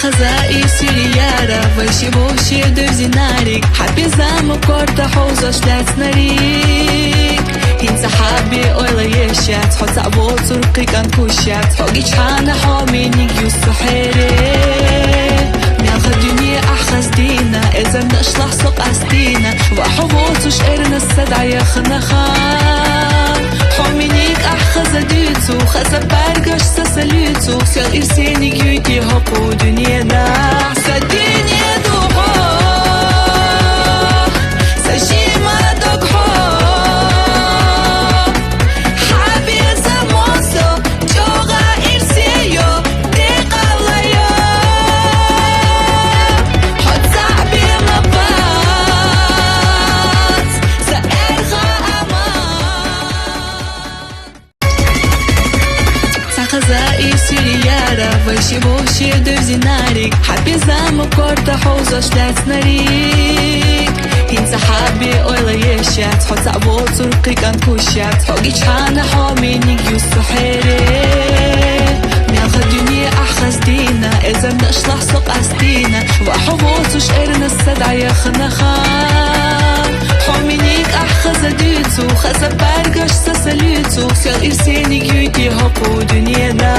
خزائي سيريارا وشي بوشي درزيناريك حبي زامو كورتا حوزاش لاتناريك هين سحابي اويلا يشات حوت عبو ترقي كان كوشات حوقي جحانا حومينيك يوسو حيري نالخ الدنيا أحخز دينا إذا منشلح سوق أستينا وحبوتوش إرنا السدعي خنخان حومينيك أحخز ديتو خزا بارقش سسليتو سيال إرسينيك يوتي هبو دنيا دا سديني دوغو سجيما دوغو حابي زموسو جوغا إرسيو ديقاليو حد زعبي مبات سأرغى أمان خزائي سيريارا وشي بوشي درزيناريك حبي زامو كورتا حوزاش لاتناريك هين سحابي اويلا يشات حوت عبو ترقي كان كوشات حوقي جحانا حومينيك يوسو حيري نالخ الدنيا أحخز دينا إذا منشلح سوق أستينا وحبوتوش إرنا السدعي خنخان حومينيك أحخز ديتو خزا بارقش سسليتو سيال إرسينيك يوتي هبو دنيا دا